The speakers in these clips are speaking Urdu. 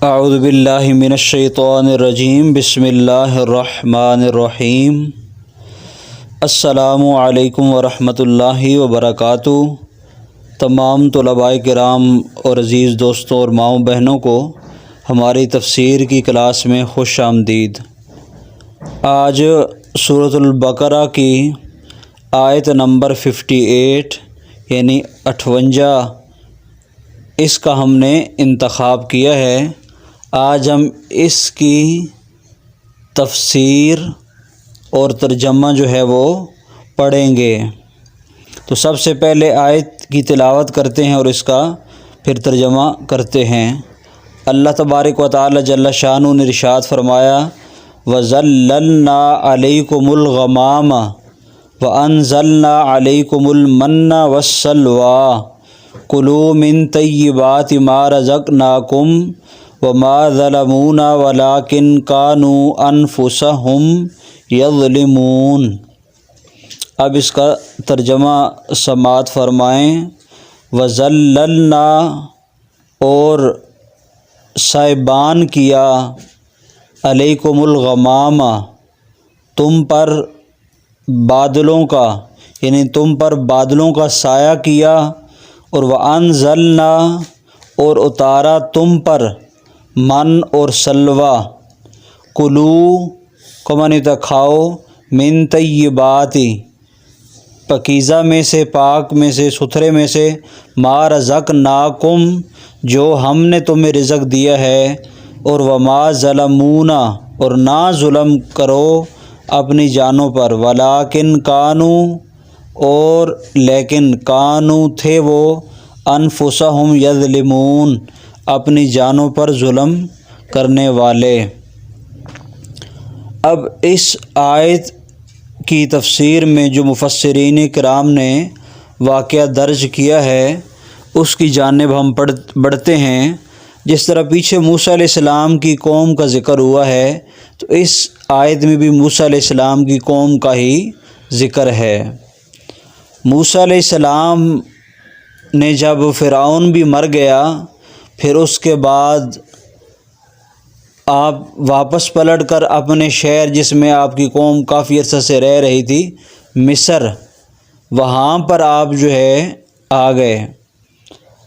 اعوذ باللہ من الشیطان الرجیم بسم اللہ الرحمن الرحیم السلام علیکم ورحمۃ اللہ وبرکاتہ۔ تمام طلباء کرام اور عزیز دوستوں اور ماؤں بہنوں کو ہماری تفسیر کی کلاس میں خوش آمدید۔ آج سورۃ البقرہ کی آیت نمبر 58 یعنی 58 اس کا ہم نے انتخاب کیا ہے۔ آج ہم اس کی تفسیر اور ترجمہ جو ہے وہ پڑھیں گے۔ تو سب سے پہلے آیت کی تلاوت کرتے ہیں اور اس کا پھر ترجمہ کرتے ہیں۔ اللہ تبارک و تعالی جل شانہ نے ارشاد فرمایا وَظَلَّلْنَا عَلَيْكُمُ الْغَمَامَ وَأَنزَلْنَا عَلَيْكُمُ الْمَنَّ وَالسَّلْوَىٰ كُلُوا مِن طَيِّبَاتِ مَا رَزَقْنَاكُمْ وَمَا ظَلَمُونَا وَلَٰكِن كَانُوا أَنفُسَهُمْ يَظْلِمُونَ۔ اب اس کا ترجمہ سماعت فرمائیں۔ وَظَلَّلْنَا اور سائبان کیا، علیکم الغمام تم پر بادلوں کا، یعنی تم پر بادلوں کا سایہ کیا، اور وَأَنزَلْنَا اور اتارا تم پر من اور سلوہ، کلو کمن کھاؤ، من طیبات پاکیزہ میں سے، پاک میں سے، ستھرے میں سے، ما رزقناکم جو ہم نے تمہیں رزق دیا ہے، اور وما ظلمونا اور نہ ظلم کرو اپنی جانوں پر، ولیکن کانوا اور لیکن کانوا تھے وہ، انفسہم یظلمون اپنی جانوں پر ظلم کرنے والے۔ اب اس آیت کی تفسیر میں جو مفسرین کرام نے واقعہ درج کیا ہے اس کی جانب ہم بڑھتے ہیں۔ جس طرح پیچھے موسیٰ علیہ السلام کی قوم کا ذکر ہوا ہے تو اس آیت میں بھی موسیٰ علیہ السلام کی قوم کا ہی ذکر ہے۔ موسیٰ علیہ السلام نے جب فرعون بھی مر گیا، پھر اس کے بعد آپ واپس پلٹ کر اپنے شہر جس میں آپ کی قوم کافی عرصہ سے رہ رہی تھی، مصر، وہاں پر آپ جو ہے آ گئے۔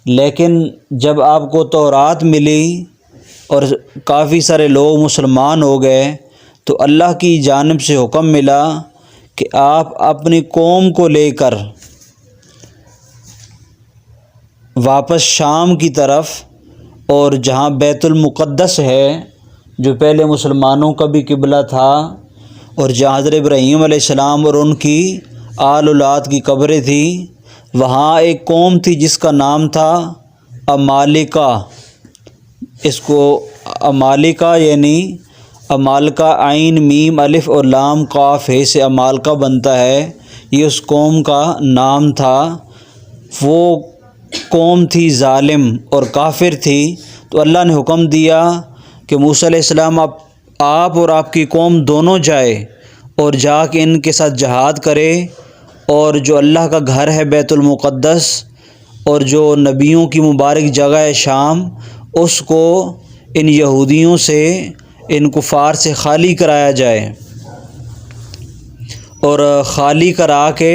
لیکن جب آپ کو تورات ملی اور کافی سارے لوگ مسلمان ہو گئے تو اللہ کی جانب سے حکم ملا کہ آپ اپنی قوم کو لے کر واپس شام کی طرف، اور جہاں بیت المقدس ہے جو پہلے مسلمانوں کا بھی قبلہ تھا، اور جہاں حضرت ابراہیم علیہ السلام اور ان کی آل اولاد کی قبریں تھیں، وہاں ایک قوم تھی جس کا نام تھا عمالقہ۔ اس کو عمالقہ یعنی عمالقہ عین میم الف اور لام قاف ہے سے عمالقہ بنتا ہے، یہ اس قوم کا نام تھا۔ وہ قوم تھی ظالم اور کافر تھی، تو اللہ نے حکم دیا کہ موسیٰ علیہ السلام آپ اور آپ کی قوم دونوں جائے اور جا کے ان کے ساتھ جہاد کرے، اور جو اللہ کا گھر ہے بیت المقدس اور جو نبیوں کی مبارک جگہ ہے شام، اس کو ان یہودیوں سے، ان کفار سے خالی کرایا جائے، اور خالی کرا کے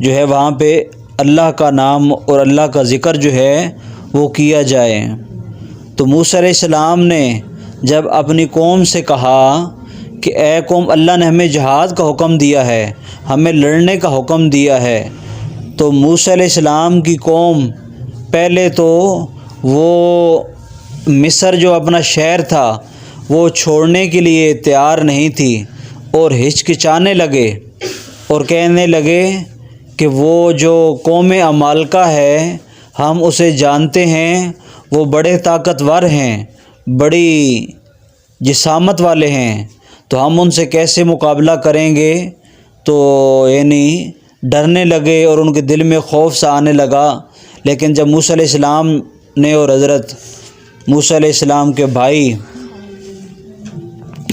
جو ہے وہاں پہ اللہ کا نام اور اللہ کا ذکر جو ہے وہ کیا جائے۔ تو موسیٰ علیہ السلام نے جب اپنی قوم سے کہا کہ اے قوم، اللہ نے ہمیں جہاد کا حکم دیا ہے، ہمیں لڑنے کا حکم دیا ہے، تو موسیٰ علیہ السلام کی قوم پہلے تو وہ مصر جو اپنا شہر تھا وہ چھوڑنے کے لیے تیار نہیں تھی، اور ہچکچانے لگے اور کہنے لگے کہ وہ جو قوم عمالقہ ہے ہم اسے جانتے ہیں، وہ بڑے طاقتور ہیں، بڑی جسامت والے ہیں، تو ہم ان سے کیسے مقابلہ کریں گے؟ تو یعنی ڈرنے لگے اور ان کے دل میں خوف سا آنے لگا۔ لیکن جب موسیٰ علیہ السلام نے اور حضرت موسیٰ علیہ السلام کے بھائی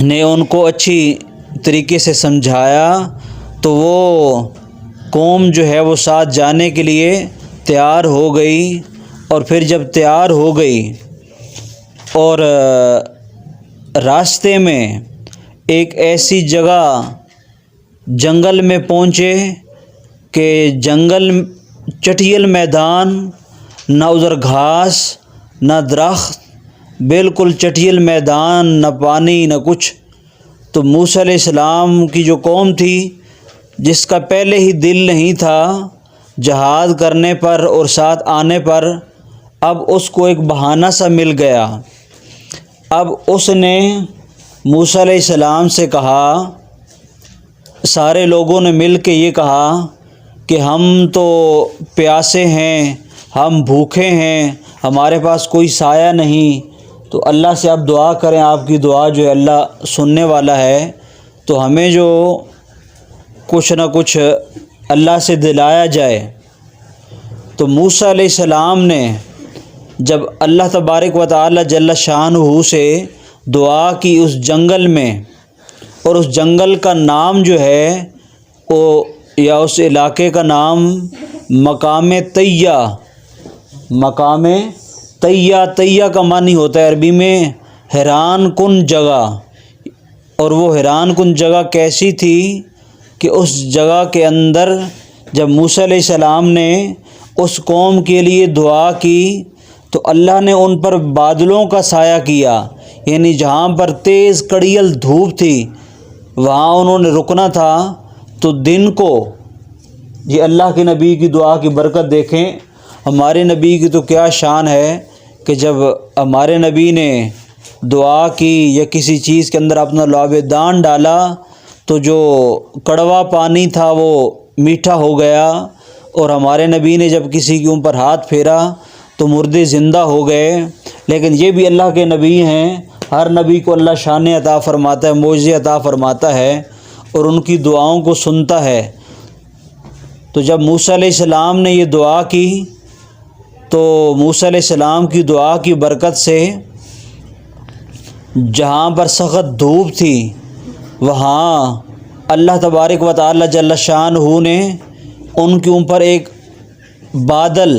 نے ان کو اچھی طریقے سے سمجھایا تو وہ قوم جو ہے وہ ساتھ جانے کے لیے تیار ہو گئی، اور پھر جب تیار ہو گئی اور راستے میں ایک ایسی جگہ جنگل میں پہنچے کہ جنگل چٹیل میدان، نہ ادھر گھاس نہ درخت، بالکل چٹیل میدان، نہ پانی نہ کچھ۔ تو موسیٰ علیہ السلام کی جو قوم تھی، جس کا پہلے ہی دل نہیں تھا جہاد کرنے پر اور ساتھ آنے پر، اب اس کو ایک بہانہ سا مل گیا۔ اب اس نے موسیٰ علیہ السلام سے کہا، سارے لوگوں نے مل کے یہ کہا کہ ہم تو پیاسے ہیں، ہم بھوکے ہیں، ہمارے پاس کوئی سایہ نہیں، تو اللہ سے آپ دعا کریں، آپ کی دعا جو ہے اللہ سننے والا ہے، تو ہمیں جو کچھ نہ کچھ اللہ سے دلایا جائے۔ تو موسیٰ علیہ السلام نے جب اللہ تبارک و تعالی جل شانہ سے دعا کی اس جنگل میں، اور اس جنگل کا نام جو ہے وہ، یا اس علاقے کا نام مقام طیہ، مقام طیہ، طیہ کا معنی ہوتا ہے عربی میں حیران کن جگہ۔ اور وہ حیران کن جگہ کیسی تھی کہ اس جگہ کے اندر جب موسیٰ علیہ السلام نے اس قوم کے لیے دعا کی تو اللہ نے ان پر بادلوں کا سایہ کیا، یعنی جہاں پر تیز کڑیل دھوپ تھی وہاں انہوں نے رکنا تھا۔ تو دن کو، یہ اللہ کے نبی کی دعا کی برکت دیکھیں، ہمارے نبی کی تو کیا شان ہے کہ جب ہمارے نبی نے دعا کی یا کسی چیز کے اندر اپنا لعاب دان ڈالا تو جو کڑوا پانی تھا وہ میٹھا ہو گیا، اور ہمارے نبی نے جب کسی کے اوپر ہاتھ پھیرا تو مردے زندہ ہو گئے۔ لیکن یہ بھی اللہ کے نبی ہیں، ہر نبی کو اللہ شان عطا فرماتا ہے، معجزے عطا فرماتا ہے اور ان کی دعاؤں کو سنتا ہے۔ تو جب موسیٰ علیہ السلام نے یہ دعا کی تو موسیٰ علیہ السلام کی دعا کی برکت سے جہاں پر سخت دھوپ تھی وہاں اللہ تبارک و تعالی جل شانہ نے ان کے اوپر ایک بادل،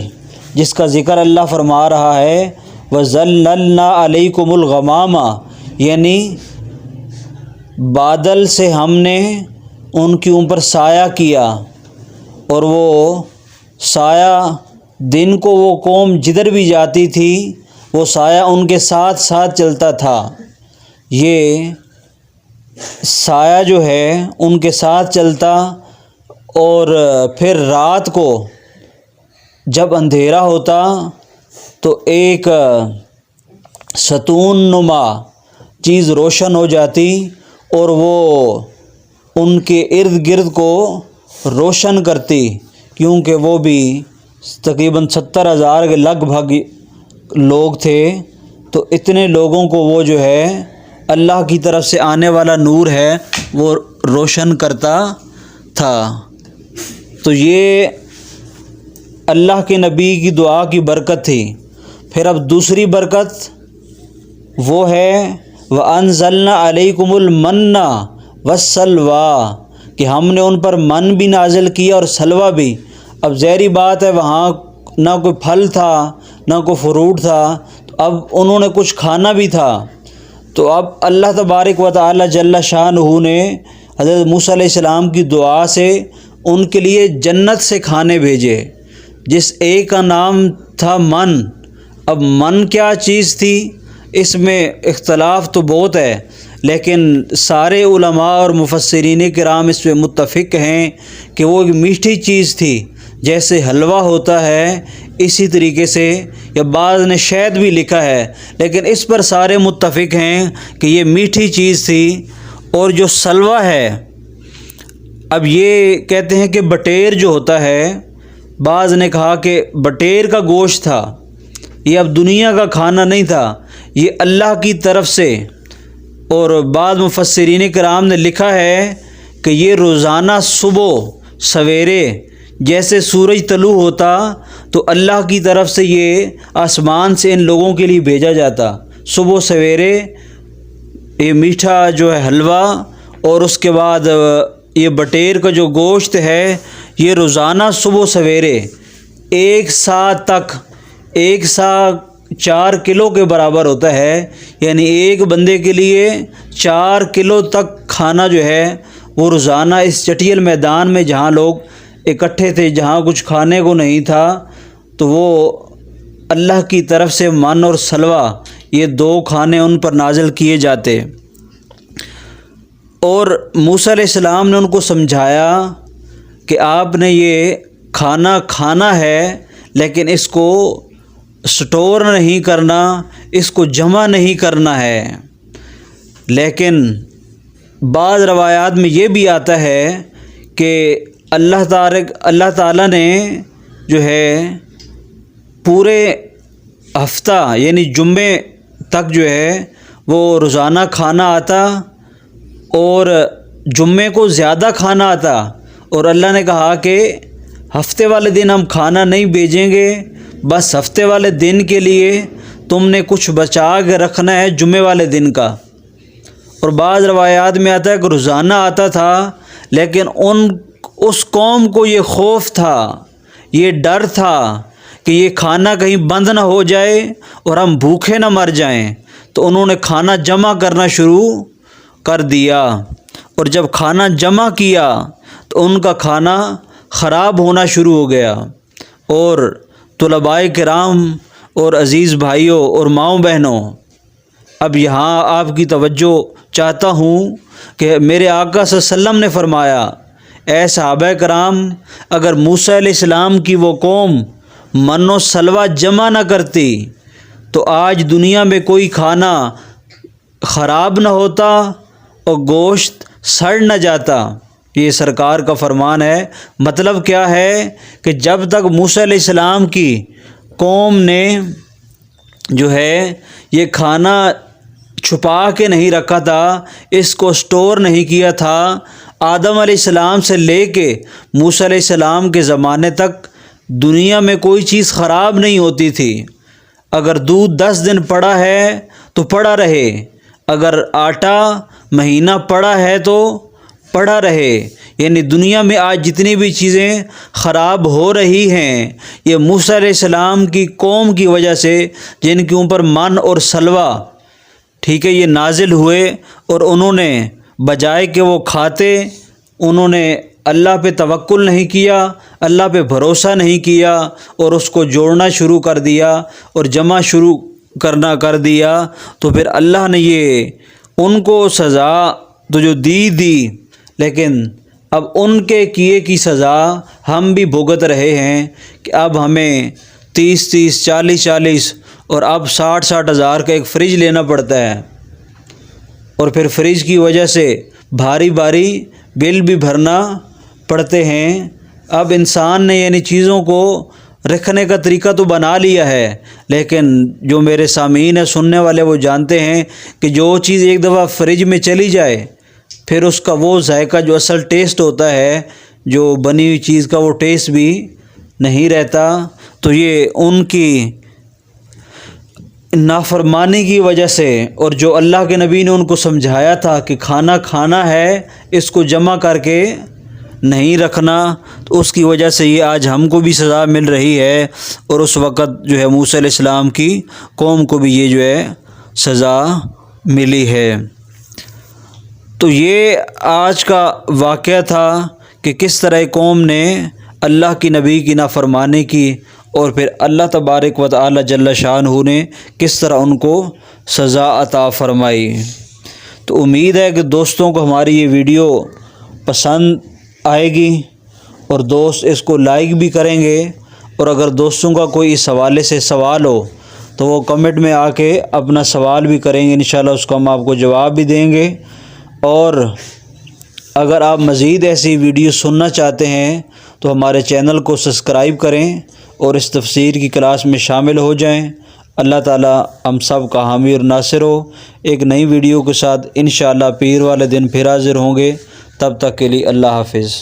جس کا ذکر اللہ فرما رہا ہے وَظَلَّلْنَا عَلَيْكُمُ الْغَمَامَ، یعنی بادل سے ہم نے ان کے اوپر سایہ کیا، اور وہ سایہ دن کو وہ قوم جدھر بھی جاتی تھی وہ سایہ ان کے ساتھ ساتھ چلتا تھا۔ یہ سایہ جو ہے ان کے ساتھ چلتا، اور پھر رات کو جب اندھیرا ہوتا تو ایک ستون نما چیز روشن ہو جاتی اور وہ ان کے ارد گرد کو روشن کرتی، کیونکہ وہ بھی تقریباً 70,000 کے لگ بھگ لوگ تھے۔ تو اتنے لوگوں کو وہ جو ہے اللہ کی طرف سے آنے والا نور ہے وہ روشن کرتا تھا۔ تو یہ اللہ کے نبی کی دعا کی برکت تھی۔ پھر اب دوسری برکت وہ ہے وَأَنزَلْنَا عَلَيْكُمُ الْمَنَّ وَالسَّلْوَىٰ، کہ ہم نے ان پر من بھی نازل کیا اور سلوہ بھی۔ اب ظاہری بات ہے وہاں نہ کوئی پھل تھا نہ کوئی فروٹ تھا، تو اب انہوں نے کچھ کھانا بھی تھا۔ تو اب اللہ تبارک و تعالی جل شانہ نے حضرت موسیٰ علیہ السلام کی دعا سے ان کے لیے جنت سے کھانے بھیجے، جس ایک کا نام تھا من۔ اب من کیا چیز تھی اس میں اختلاف تو بہت ہے، لیکن سارے علماء اور مفسرین کرام اس پہ متفق ہیں کہ وہ ایک میٹھی چیز تھی، جیسے حلوہ ہوتا ہے اسی طریقے سے، یا بعض نے شہد بھی لکھا ہے، لیکن اس پر سارے متفق ہیں کہ یہ میٹھی چیز تھی۔ اور جو سلوہ ہے، اب یہ کہتے ہیں کہ بٹیر جو ہوتا ہے، بعض نے کہا کہ بٹیر کا گوشت تھا، یہ اب دنیا کا کھانا نہیں تھا، یہ اللہ کی طرف سے۔ اور بعض مفسرین کرام نے لکھا ہے کہ یہ روزانہ صبح سویرے جیسے سورج طلوع ہوتا تو اللہ کی طرف سے یہ آسمان سے ان لوگوں کے لیے بھیجا جاتا، صبح سویرے یہ میٹھا جو ہے حلوہ، اور اس کے بعد یہ بٹیر کا جو گوشت ہے یہ روزانہ صبح سویرے 1 سا تک، 1 سا 4 کلو کے برابر ہوتا ہے، یعنی ایک بندے کے لیے 4 کلو تک کھانا جو ہے وہ روزانہ اس چٹیل میدان میں جہاں لوگ اکٹھے تھے، جہاں کچھ کھانے کو نہیں تھا، تو وہ اللہ کی طرف سے من اور سلوہ یہ 2 کھانے ان پر نازل کیے جاتے۔ اور موسیٰ علیہ السلام نے ان کو سمجھایا کہ آپ نے یہ کھانا کھانا ہے، لیکن اس کو سٹور نہیں کرنا، اس کو جمع نہیں کرنا ہے۔ لیکن بعض روایات میں یہ بھی آتا ہے کہ اللہ تعالیٰ نے جو ہے پورے ہفتہ یعنی جمعے تک جو ہے وہ روزانہ کھانا آتا اور جمعے کو زیادہ کھانا آتا، اور اللہ نے کہا کہ ہفتے والے دن ہم کھانا نہیں بھیجیں گے، بس ہفتے والے دن کے لیے تم نے کچھ بچا کے رکھنا ہے جمعے والے دن کا۔ اور بعض روایات میں آتا ہے کہ روزانہ آتا تھا، لیکن اس قوم کو یہ خوف تھا، یہ ڈر تھا کہ یہ کھانا کہیں بند نہ ہو جائے اور ہم بھوکے نہ مر جائیں، تو انہوں نے کھانا جمع کرنا شروع کر دیا۔ اور جب کھانا جمع کیا تو ان کا کھانا خراب ہونا شروع ہو گیا۔ اور طلباء کرام اور عزیز بھائیوں اور ماؤں بہنوں، اب یہاں آپ کی توجہ چاہتا ہوں کہ میرے آقا صلی اللہ علیہ وسلم نے فرمایا، اے صحابہ کرام، اگر موسیٰ علیہ السلام کی وہ قوم من و سلوہ جمع نہ کرتی تو آج دنیا میں کوئی کھانا خراب نہ ہوتا اور گوشت سڑ نہ جاتا۔ یہ سرکار کا فرمان ہے۔ مطلب کیا ہے کہ جب تک موسیٰ علیہ السلام کی قوم نے جو ہے یہ کھانا چھپا کے نہیں رکھا تھا، اس کو سٹور نہیں کیا تھا، آدم علیہ السلام سے لے کے موسیٰ علیہ السلام کے زمانے تک دنیا میں کوئی چیز خراب نہیں ہوتی تھی۔ اگر دودھ 10 دن پڑا ہے تو پڑا رہے، اگر آٹا مہینہ پڑا ہے تو پڑا رہے۔ یعنی دنیا میں آج جتنی بھی چیزیں خراب ہو رہی ہیں، یہ موسیٰ علیہ السلام کی قوم کی وجہ سے، جن کے اوپر من اور سلوہ ٹھیک ہے یہ نازل ہوئے، اور انہوں نے بجائے کہ وہ کھاتے، انہوں نے اللہ پہ توکل نہیں کیا، اللہ پہ بھروسہ نہیں کیا، اور اس کو جوڑنا شروع کر دیا اور جمع شروع کرنا کر دیا، تو پھر اللہ نے یہ ان کو سزا تو جو دی، لیکن اب ان کے کیے کی سزا ہم بھی بھگت رہے ہیں کہ اب ہمیں 30 40 اور اب 60 ہزار کا ایک فریج لینا پڑتا ہے، اور پھر فریج کی وجہ سے بھاری بل بھی بھرنا پڑتے ہیں۔ اب انسان نے یعنی چیزوں کو رکھنے کا طریقہ تو بنا لیا ہے، لیکن جو میرے سامعین ہیں سننے والے وہ جانتے ہیں کہ جو چیز ایک دفعہ فریج میں چلی جائے پھر اس کا وہ ذائقہ جو اصل ٹیسٹ ہوتا ہے، جو بنی ہوئی چیز کا وہ ٹیسٹ بھی نہیں رہتا۔ تو یہ ان کی نافرمانی کی وجہ سے، اور جو اللہ کے نبی نے ان کو سمجھایا تھا کہ کھانا کھانا ہے، اس کو جمع کر کے نہیں رکھنا، تو اس کی وجہ سے یہ آج ہم کو بھی سزا مل رہی ہے، اور اس وقت جو ہے موسیٰ علیہ السلام کی قوم کو بھی یہ جو ہے سزا ملی ہے۔ تو یہ آج کا واقعہ تھا کہ کس طرح قوم نے اللہ کی نبی کی نافرمانی کی، اور پھر اللہ تبارک و تعالی جل شانہ نے کس طرح ان کو سزا عطا فرمائی۔ تو امید ہے کہ دوستوں کو ہماری یہ ویڈیو پسند آئے گی، اور دوست اس کو لائک بھی کریں گے، اور اگر دوستوں کا کوئی اس حوالے سے سوال ہو تو وہ کمنٹ میں آ کے اپنا سوال بھی کریں گے، انشاءاللہ اس کو ہم آپ کو جواب بھی دیں گے۔ اور اگر آپ مزید ایسی ویڈیو سننا چاہتے ہیں تو ہمارے چینل کو سبسکرائب کریں اور اس تفسیر کی کلاس میں شامل ہو جائیں۔ اللہ تعالی ہم سب کا حامی اور ناصر ہو۔ ایک نئی ویڈیو کے ساتھ انشاءاللہ پیر والے دن پھر حاضر ہوں گے، تب تک کے لیے اللہ حافظ۔